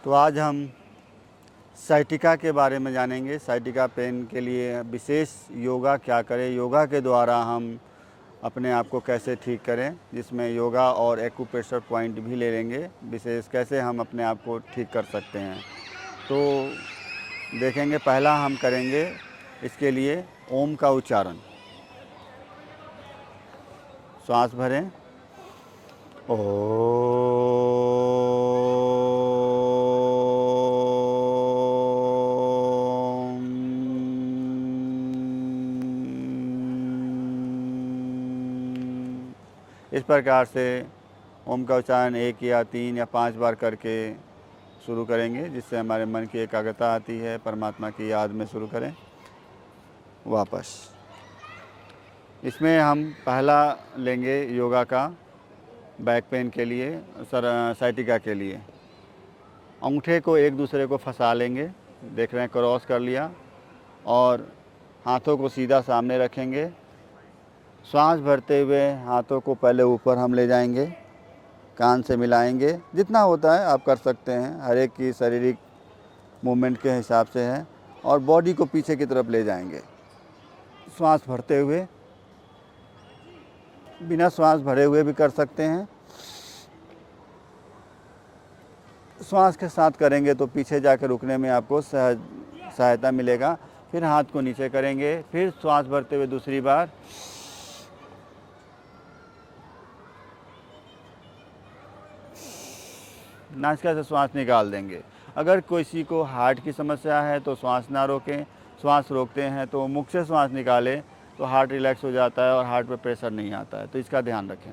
तो आज हम साइटिका के बारे में जानेंगे। साइटिका पेन के लिए विशेष योगा क्या करें, योगा के द्वारा हम अपने आप को कैसे ठीक करें, जिसमें योगा और एक्यूप्रेशर पॉइंट भी ले लेंगे। विशेष कैसे हम अपने आप को ठीक कर सकते हैं तो देखेंगे। पहला हम करेंगे इसके लिए ओम का उच्चारण। श्वास भरें, ओ। इस प्रकार से ओम का उच्चारण 1 या 3 या 5 बार करके शुरू करेंगे, जिससे हमारे मन की एकाग्रता आती है। परमात्मा की याद में शुरू करें। वापस इसमें हम पहला लेंगे योगा का बैक पेन के लिए, साइटिका के लिए। अंगूठे को एक दूसरे को फंसा लेंगे, देख रहे हैं, क्रॉस कर लिया, और हाथों को सीधा सामने रखेंगे। श्वास भरते हुए हाथों को पहले ऊपर हम ले जाएंगे, कान से मिलाएंगे। जितना होता है आप कर सकते हैं, हर एक की शारीरिक मूवमेंट के हिसाब से है। और बॉडी को पीछे की तरफ ले जाएंगे श्वास भरते हुए। बिना श्वास भरे हुए भी कर सकते हैं। श्वास के साथ करेंगे तो पीछे जाकर रुकने में आपको सहायता मिलेगा। फिर हाथ को नीचे करेंगे, फिर श्वास भरते हुए दूसरी बार, नासिका से श्वास निकाल देंगे। अगर किसी को हार्ट की समस्या है तो श्वास ना रोकें। श्वास रोकते हैं तो मुख से श्वास निकालें तो हार्ट रिलैक्स हो जाता है और हार्ट पे प्रेशर नहीं आता है, तो इसका ध्यान रखें।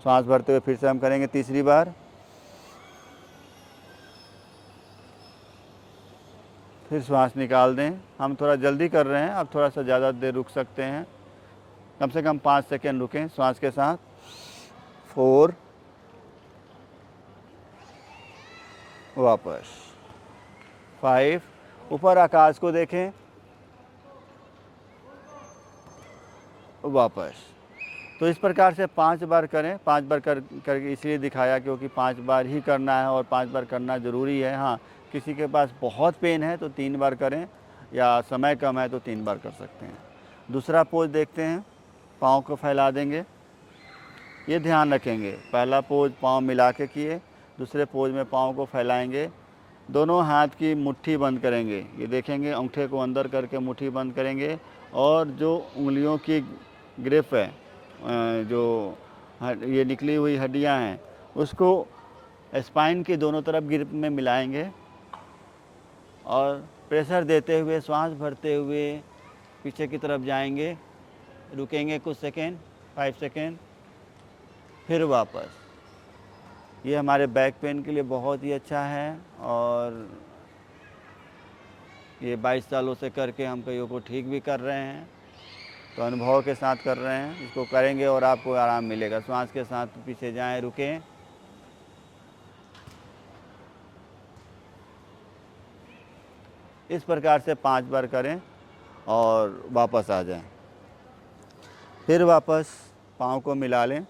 श्वास भरते हुए फिर से हम करेंगे तीसरी बार, फिर श्वास निकाल दें। हम थोड़ा जल्दी कर रहे हैं, अब थोड़ा सा ज़्यादा देर रुक सकते हैं, कम से कम 5 सेकेंड रुकें श्वास के साथ। 4, वापस 5, ऊपर आकाश को देखें, वापस। तो इस प्रकार से 5 बार करें। 5 बार करके इसलिए दिखाया क्योंकि 5 बार ही करना है और 5 बार करना ज़रूरी है। हाँ, किसी के पास बहुत पेन है तो 3 बार करें, या समय कम है तो 3 बार कर सकते हैं। दूसरा पोज देखते हैं, पाँव को फैला देंगे। ये ध्यान रखेंगे, पहला पोज पाँव मिला के किए, दूसरे पोज में पाँव को फैलाएंगे। दोनों हाथ की मुट्ठी बंद करेंगे, ये देखेंगे, अंगूठे को अंदर करके मुट्ठी बंद करेंगे। और जो उंगलियों की ग्रिप है, जो ये निकली हुई हड्डियां हैं, उसको स्पाइन की दोनों तरफ ग्रिप में मिलाएंगे और प्रेशर देते हुए श्वास भरते हुए पीछे की तरफ जाएंगे। रुकेंगे कुछ सेकेंड, 5 सेकेंड, फिर वापस। ये हमारे बैक पेन के लिए बहुत ही अच्छा है और ये 22 सालों से करके हम कईयों को ठीक भी कर रहे हैं, तो अनुभव के साथ कर रहे हैं। इसको करेंगे और आपको आराम मिलेगा। श्वास के साथ पीछे जाएं, रुकें, इस प्रकार से 5 बार करें और वापस आ जाएं। फिर वापस पाँव को मिला लें,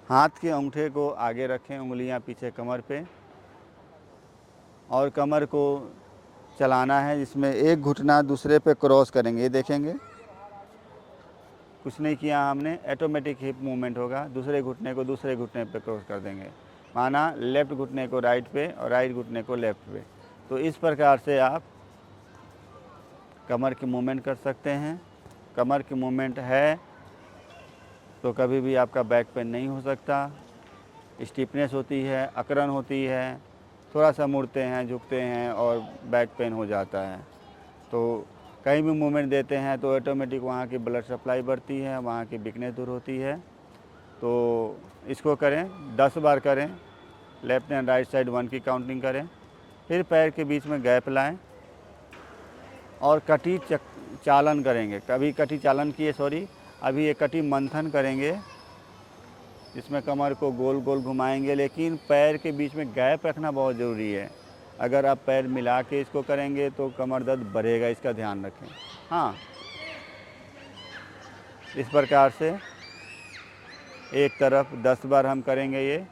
हाथ के अंगूठे को आगे रखें, उंगलियां पीछे कमर पे, और कमर को चलाना है, जिसमें एक घुटना दूसरे पे क्रॉस करेंगे। ये देखेंगे, कुछ नहीं किया हमने, ऑटोमेटिक हिप मूवमेंट होगा। दूसरे घुटने को दूसरे घुटने पे क्रॉस कर देंगे, माना लेफ़्ट घुटने को राइट पे और राइट घुटने को लेफ़्ट पे। तो इस प्रकार से आप कमर की मूवमेंट कर सकते हैं। कमर की मूवमेंट है तो कभी भी आपका बैक पेन नहीं हो सकता। स्टिफनेस होती है, अकड़न होती है, थोड़ा सा मुड़ते हैं, झुकते हैं और बैक पेन हो जाता है। तो कहीं भी मूवमेंट देते हैं तो ऑटोमेटिक वहाँ की ब्लड सप्लाई बढ़ती है, वहाँ की वीकनेस दूर होती है। तो इसको करें, 10 बार करें। लेफ़्ट एंड राइट साइड 1 की काउंटिंग करें। फिर पैर के बीच में गैप लाएं और कटी चालन करेंगे। कभी कटी चालन किए, सॉरी, अभी ये कटी मंथन करेंगे, जिसमें कमर को गोल गोल घुमाएंगे, लेकिन पैर के बीच में गैप रखना बहुत ज़रूरी है। अगर आप पैर मिला के इसको करेंगे तो कमर दर्द बढ़ेगा, इसका ध्यान रखें। हाँ, इस प्रकार से एक तरफ 10 बार हम करेंगे ये।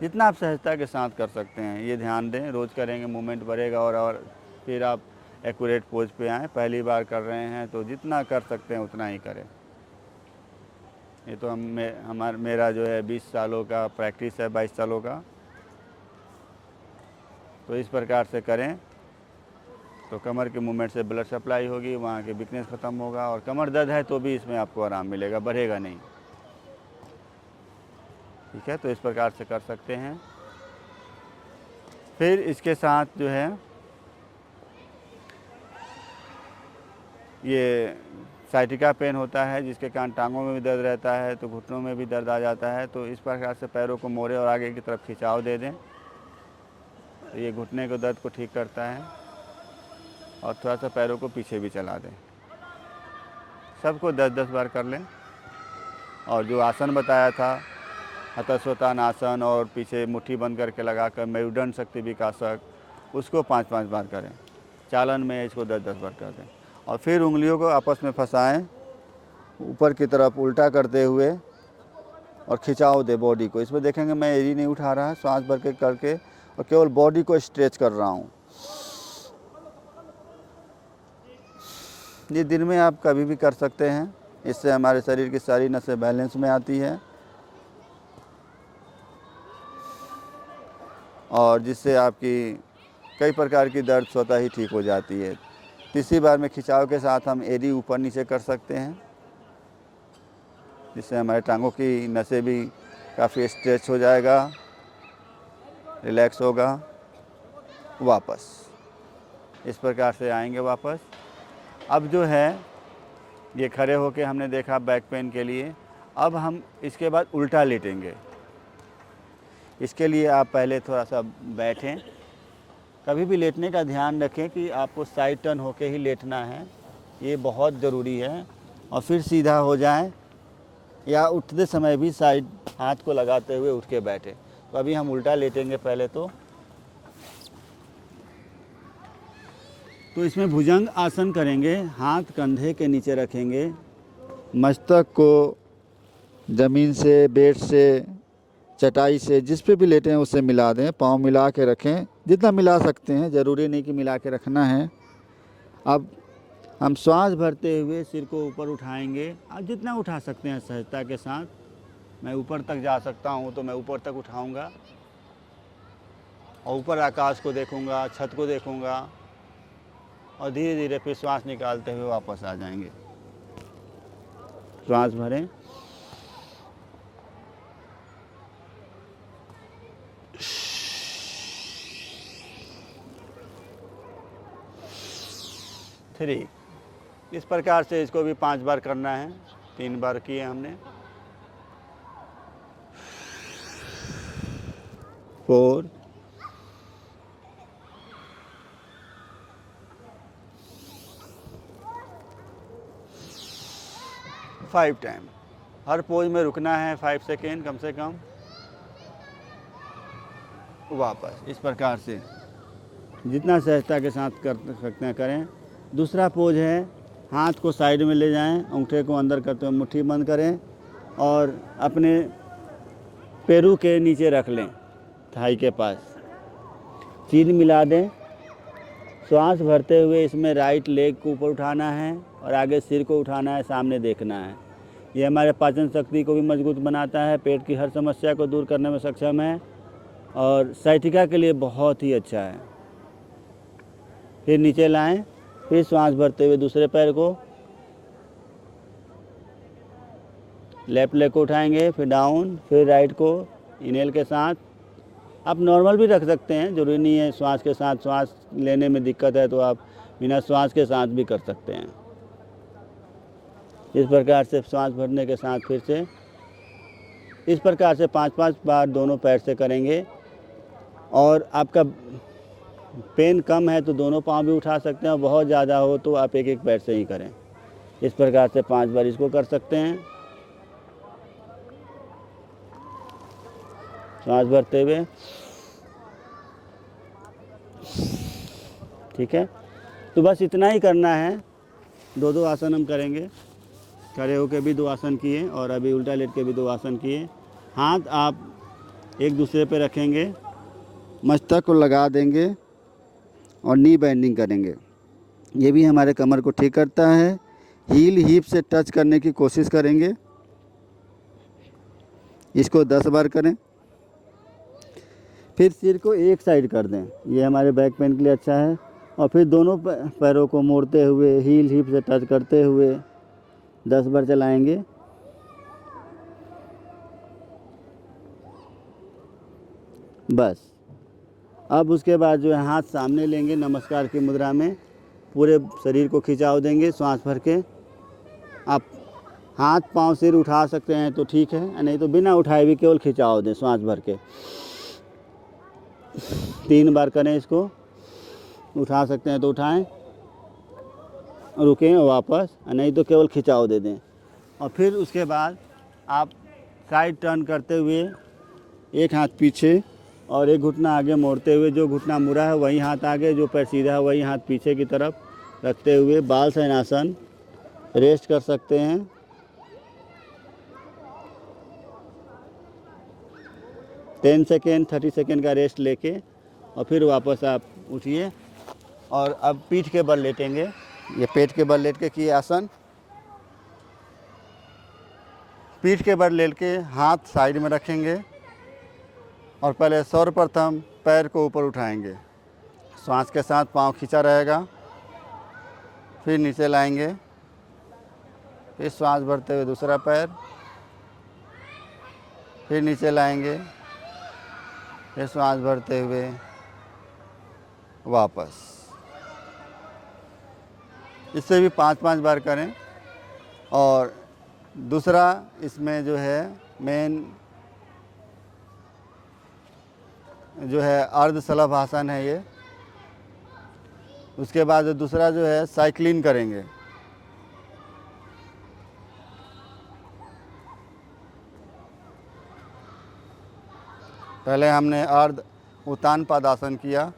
जितना आप सहजता के साथ कर सकते हैं ये ध्यान दें। रोज़ करेंगे मूवमेंट बढ़ेगा और फिर आप एक्यूरेट पोज पे आएँ। पहली बार कर रहे हैं तो जितना कर सकते हैं उतना ही करें। ये तो मेरा जो है 20 सालों का प्रैक्टिस है, 22 सालों का। तो इस प्रकार से करें तो कमर के मूवमेंट से ब्लड सप्लाई होगी, वहाँ की वीकनेस ख़त्म होगा। और कमर दर्द है तो भी इसमें आपको आराम मिलेगा, बढ़ेगा नहीं। ठीक है, तो इस प्रकार से कर सकते हैं। फिर इसके साथ जो है ये साइटिका पेन होता है, जिसके कारण टांगों में भी दर्द रहता है, तो घुटनों में भी दर्द आ जाता है। तो इस प्रकार से पैरों को मोड़े और आगे की तरफ खिंचाव दे दें, तो ये घुटने के दर्द को ठीक करता है। और थोड़ा सा पैरों को पीछे भी चला दें। सबको 10-10 बार कर लें। और जो आसन बताया था, हतस्वतान आसन और पीछे मुट्ठी बंद करके लगाकर मेरुदंड शक्ति विकासक, उसको 5-5 बार करें। चालन में इसको 10-10 बार कर दें। और फिर उंगलियों को आपस में फंसाएं, ऊपर की तरफ उल्टा करते हुए, और खिंचाव दे बॉडी को। इसमें देखेंगे मैं एड़ी नहीं उठा रहा, सांस भर के करके और केवल बॉडी को स्ट्रेच कर रहा हूँ। ये दिन में आप कभी भी कर सकते हैं। इससे हमारे शरीर की सारी नसें बैलेंस में आती है और जिससे आपकी कई प्रकार की दर्द स्वतः ही ठीक हो जाती है। तीसरी बार में खिंचाव के साथ हम एड़ी ऊपर नीचे कर सकते हैं, जिससे हमारे टांगों की नसें भी काफ़ी स्ट्रेच हो जाएगा, रिलैक्स होगा। वापस इस प्रकार से आएंगे वापस। अब जो है ये खड़े होके हमने देखा बैक पेन के लिए। अब हम इसके बाद उल्टा लेटेंगे। इसके लिए आप पहले थोड़ा सा बैठें। कभी भी लेटने का ध्यान रखें कि आपको साइड टर्न होके ही लेटना है, ये बहुत ज़रूरी है। और फिर सीधा हो जाएं, या उठते समय भी साइड हाथ को लगाते हुए उठ के बैठे। तो अभी हम उल्टा लेटेंगे पहले तो इसमें भुजंग आसन करेंगे। हाथ कंधे के नीचे रखेंगे, मस्तक को ज़मीन से, बेड से, चटाई से, जिस पे भी लेटे हैं उससे मिला दें। पाँव मिला के रखें, जितना मिला सकते हैं, ज़रूरी नहीं कि मिला के रखना है। अब हम श्वास भरते हुए सिर को ऊपर उठाएंगे। आप जितना उठा सकते हैं सहजता के साथ। मैं ऊपर तक जा सकता हूँ तो मैं ऊपर तक उठाऊँगा और ऊपर आकाश को देखूँगा, छत को देखूँगा, और धीरे धीरे फिर श्वास निकालते हुए वापस आ जाएंगे। श्वास भरें। थ्री। इस प्रकार से इसको भी 5 बार करना है। 3 बार किए हमने। 4, 5 टाइम। हर पोज में रुकना है 5 सेकेंड कम से कम। वापस इस प्रकार से जितना सहजता के साथ कर सकते हैं करें। दूसरा पोज है, हाथ को साइड में ले जाएं, अंगूठे को अंदर करते हुए मुट्ठी बंद करें और अपने पैरों के नीचे रख लें, थाई के पास। चीन मिला दें। श्वास भरते हुए इसमें राइट लेग को ऊपर उठाना है और आगे सिर को उठाना है, सामने देखना है। ये हमारे पाचन शक्ति को भी मजबूत बनाता है, पेट की हर समस्या को दूर करने में सक्षम है और साइटिका के लिए बहुत ही अच्छा है। फिर नीचे लाएं, फिर श्वास भरते हुए दूसरे पैर को, लेफ्ट लेग को उठाएंगे, फिर डाउन, फिर राइट को इनहेल के साथ। आप नॉर्मल भी रख सकते हैं, जरूरी नहीं है श्वास के साथ। श्वास लेने में दिक्कत है तो आप बिना श्वास के साथ भी कर सकते हैं। इस प्रकार से श्वास भरने के साथ फिर से इस प्रकार से 5-5 बार दोनों पैर से करेंगे। और आपका पेन कम है तो दोनों पाँव भी उठा सकते हैं, और बहुत ज़्यादा हो तो आप एक एक पैर से ही करें। इस प्रकार से 5 बार इसको कर सकते हैं। श्वास भरते हुए। ठीक है, तो बस इतना ही करना है। 2-2 आसन हम करेंगे। खड़े होकर भी 2 आसन किए और अभी उल्टा लेट के भी 2 आसन किए। हाथ आप एक दूसरे पे रखेंगे, मस्तक को लगा देंगे और नी बेंडिंग करेंगे। ये भी हमारे कमर को ठीक करता है। हील हिप से टच करने की कोशिश करेंगे। इसको 10 बार करें। फिर सिर को एक साइड कर दें, ये हमारे बैक पेन के लिए अच्छा है। और फिर दोनों पैरों को मोड़ते हुए हील हिप से टच करते हुए 10 बार चलाएंगे। बस। अब उसके बाद जो है हाथ सामने लेंगे नमस्कार की मुद्रा में, पूरे शरीर को खिंचाव देंगे श्वास भर के। आप हाथ पांव सिर उठा सकते हैं तो ठीक है, नहीं तो बिना उठाए भी केवल खिंचाव दें श्वास भर के। 3 बार करें इसको। उठा सकते हैं तो उठाएं, रुकें और वापस, नहीं तो केवल खिंचाव दे दें। और फिर उसके बाद आप साइड टर्न करते हुए एक हाथ पीछे और एक घुटना आगे मोड़ते हुए, जो घुटना मुड़ा है वही हाथ आगे, जो पैर सीधा है वही हाथ पीछे की तरफ रखते हुए बाल शयनासन रेस्ट कर सकते हैं। 10 सेकेंड 30 सेकेंड का रेस्ट लेके और फिर वापस आप उठिए। और अब पीठ के बल लेटेंगे। ये पेट के बल लेट के किए आसन। पीठ के बल लेट के हाथ साइड में रखेंगे और पहले सर्वप्रथम पैर को ऊपर उठाएंगे। श्वास के साथ पाँव खींचा रहेगा। फिर नीचे लाएंगे। फिर श्वास भरते हुए दूसरा पैर, फिर नीचे लाएंगे। फिर श्वास भरते हुए वापस। इससे भी 5-5 बार करें। और दूसरा इसमें जो है मेन जो है अर्धशलभ आसन है ये। उसके बाद दूसरा जो है साइक्लिंग करेंगे। पहले हमने अर्ध उत्तान पादासन किया,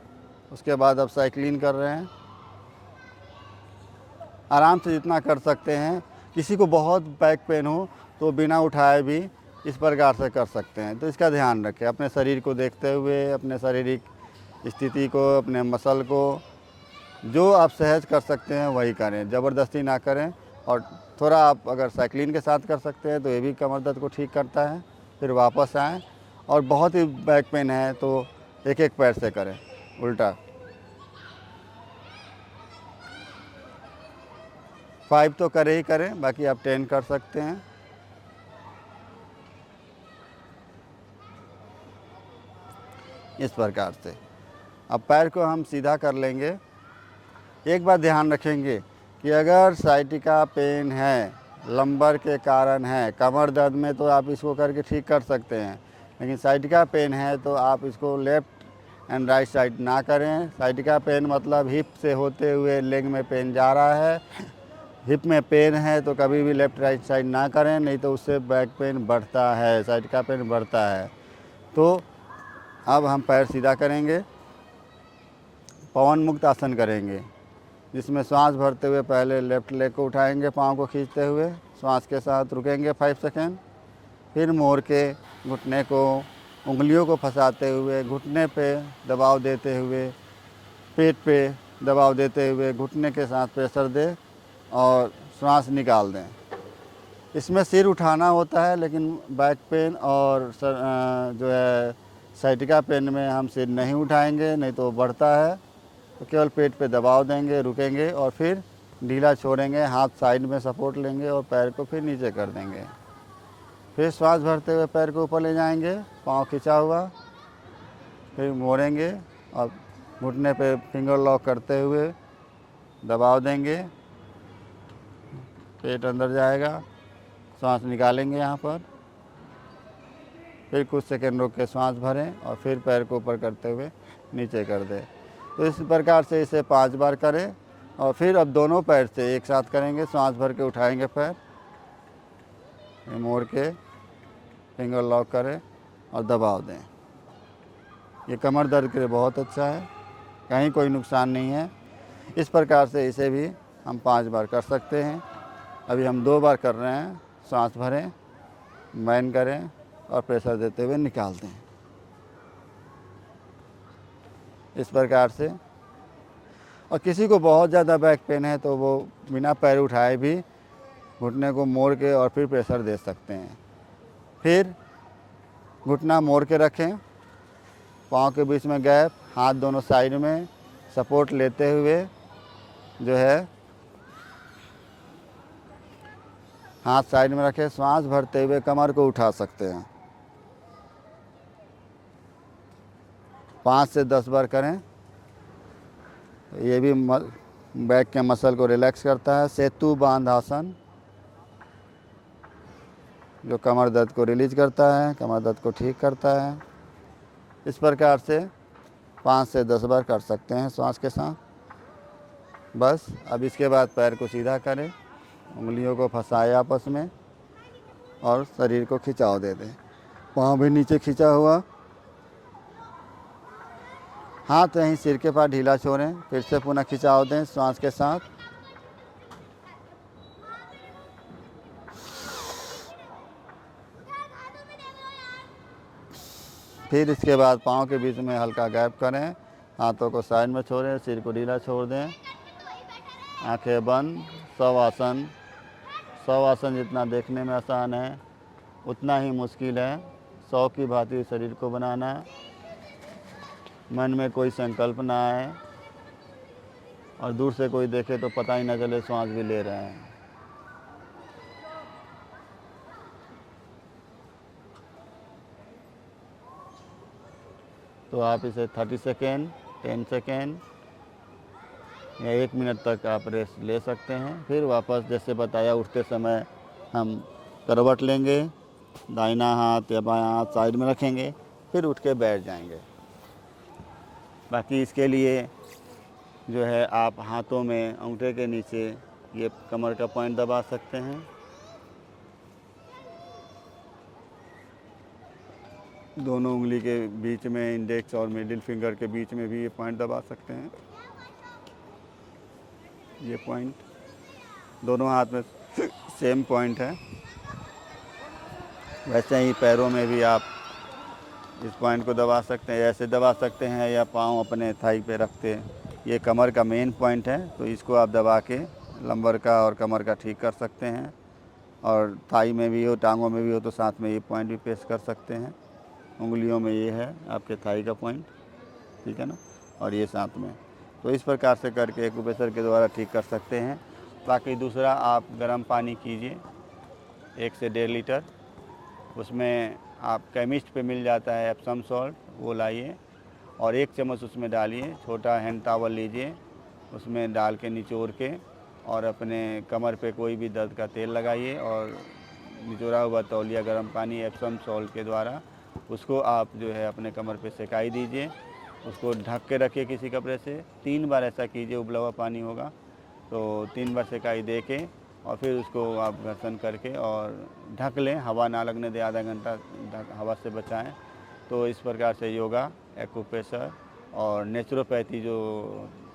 उसके बाद अब साइक्लिंग कर रहे हैं। आराम से जितना कर सकते हैं। किसी को बहुत बैक पेन हो तो बिना उठाए भी इस प्रकार से कर सकते हैं। तो इसका ध्यान रखें, अपने शरीर को देखते हुए, अपने शारीरिक स्थिति को, अपने मसल को, जो आप सहज कर सकते हैं वही करें, ज़बरदस्ती ना करें। और थोड़ा आप अगर साइक्लिंग के साथ कर सकते हैं तो ये भी कमर दर्द को ठीक करता है। फिर वापस आएँ। और बहुत ही बैक पेन है तो एक एक पैर से करें उल्टा। 5 तो करे ही करें, बाकी आप 10 कर सकते हैं। इस प्रकार से अब पैर को हम सीधा कर लेंगे। एक बात ध्यान रखेंगे कि अगर साइटिका पेन है, लंबर के कारण है, कमर दर्द में, तो आप इसको करके ठीक कर सकते हैं। लेकिन साइटिका पेन है तो आप इसको लेफ़्ट एंड राइट साइड ना करें। साइटिका पेन मतलब हिप से होते हुए लेग में पेन जा रहा है। हिप में पेन है तो कभी भी लेफ़्ट राइट साइड ना करें, नहीं तो उससे बैक पेन बढ़ता है, साइटिका पेन बढ़ता है। तो अब हम पैर सीधा करेंगे। पवन मुक्त आसन करेंगे, जिसमें सांस भरते हुए पहले लेफ़्ट लेग को उठाएंगे, पाँव को खींचते हुए सांस के साथ रुकेंगे 5 सेकेंड। फिर मोड़ के घुटने को, उंगलियों को फंसाते हुए घुटने पे दबाव देते हुए, पेट पे दबाव देते हुए घुटने के साथ प्रेशर दें और सांस निकाल दें। इसमें सिर उठाना होता है, लेकिन बैक पेन और जो है साइटिका पेन में हम सिर नहीं उठाएंगे, नहीं तो बढ़ता है। तो केवल पेट पे दबाव देंगे, रुकेंगे और फिर ढीला छोड़ेंगे। हाथ साइड में सपोर्ट लेंगे और पैर को फिर नीचे कर देंगे। फिर श्वास भरते हुए पैर को ऊपर ले जाएंगे, पाँव खिंचा हुआ। फिर मोड़ेंगे और घुटने पे फिंगर लॉक करते हुए दबाव देंगे। पेट अंदर जाएगा, सांस निकालेंगे यहाँ पर। फिर कुछ सेकंड रोक के सांस भरें और फिर पैर को ऊपर करते हुए नीचे कर दें। तो इस प्रकार से इसे 5 बार करें। और फिर अब दोनों पैर से एक साथ करेंगे। सांस भर के उठाएंगे पैर, मोड़ के फिंगर लॉक करें और दबाव दें। ये कमर दर्द के लिए बहुत अच्छा है, कहीं कोई नुकसान नहीं है। इस प्रकार से इसे भी हम 5 बार कर सकते हैं। अभी हम 2 बार कर रहे हैं। सांस भरें, मैन करें और प्रेशर देते हुए निकाल दें। इस प्रकार से। और किसी को बहुत ज़्यादा बैक पेन है तो वो बिना पैर उठाए भी घुटने को मोड़ के और फिर प्रेशर दे सकते हैं। फिर घुटना मोड़ के रखें, पाँव के बीच में गैप, हाथ दोनों साइड में सपोर्ट लेते हुए जो है हाथ साइड में रखें, श्वास भरते हुए कमर को उठा सकते हैं। 5 से 10 बार करें। ये भी बैक के मसल को रिलैक्स करता है। सेतु बांध आसन जो कमर दर्द को रिलीज करता है, कमर दर्द को ठीक करता है। इस प्रकार से 5 से 10 बार कर सकते हैं श्वास के साथ। बस अब इसके बाद पैर को सीधा करें, उंगलियों को फंसाए आपस में और शरीर को खिंचाव दे दें। पाँव भी नीचे खींचा हुआ, हाथ वहीं सिर के पास ढीला छोड़ें, फिर से पुनः खिंचाव दें श्वास के साथ। फिर इसके बाद पाँव के बीच में हल्का गैप करें, हाथों को साइड में छोड़ें, सिर को ढीला छोड़ दें, आंखें बंद। शवासन। शवासन जितना देखने में आसान है उतना ही मुश्किल है। 100 की भांति शरीर को बनाना, मन में कोई संकल्प ना आए और दूर से कोई देखे तो पता ही न चले श्वास भी ले रहे हैं। तो आप इसे 30 सेकेंड, 10 सेकेंड या 1 मिनट तक आप रेस्ट ले सकते हैं। फिर वापस जैसे बताया उठते समय हम करवट लेंगे, दाहिना हाथ या बायां हाथ साइड में रखेंगे, फिर उठ के बैठ जाएंगे। बाकी इसके लिए जो है आप हाथों में अंगूठे के नीचे ये कमर का पॉइंट दबा सकते हैं। दोनों उंगली के बीच में, इंडेक्स और मिडिल फिंगर के बीच में भी ये पॉइंट दबा सकते हैं। ये पॉइंट दोनों हाथ में सेम पॉइंट है। वैसे ही पैरों में भी आप इस पॉइंट को दबा सकते हैं, ऐसे दबा सकते हैं या पाँव अपने थाई पे रखते। ये कमर का मेन पॉइंट है तो इसको आप दबा के लंबर का और कमर का ठीक कर सकते हैं। और थाई में भी हो, टांगों में भी हो तो साथ में ये पॉइंट भी पेश कर सकते हैं। उंगलियों में ये है आपके थाई का पॉइंट, ठीक है ना, और ये साथ में। तो इस प्रकार से करके एक्यूप्रेशर के द्वारा ठीक कर सकते हैं। बाकी दूसरा, आप गर्म पानी कीजिए 1 से 1.5 लीटर, उसमें आप केमिस्ट पे मिल जाता है एप्सम सॉल्ट, वो लाइए और 1 चम्मच उसमें डालिए। छोटा हैंड टॉवल लीजिए, उसमें डाल के निचोड़ के और अपने कमर पे कोई भी दर्द का तेल लगाइए और निचोड़ा हुआ तौलिया गर्म पानी एप्सम सॉल्ट के द्वारा उसको आप जो है अपने कमर पे सेकाई दीजिए। उसको ढक के रखिए किसी कपड़े से। 3 बार ऐसा कीजिए, उबला हुआ पानी होगा तो 3 बार सेकाई दे के और फिर उसको आप घर्षण करके और ढक लें, हवा ना लगने दें, आधा घंटा हवा से बचाएं। तो इस प्रकार से योगा, एक्यूप्रेशर और नेचुरोपैथी जो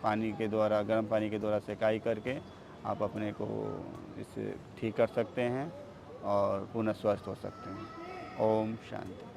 पानी के द्वारा, गर्म पानी के द्वारा सेकाई करके आप अपने को इससे ठीक कर सकते हैं और पुनः स्वस्थ हो सकते हैं। ओम शांति।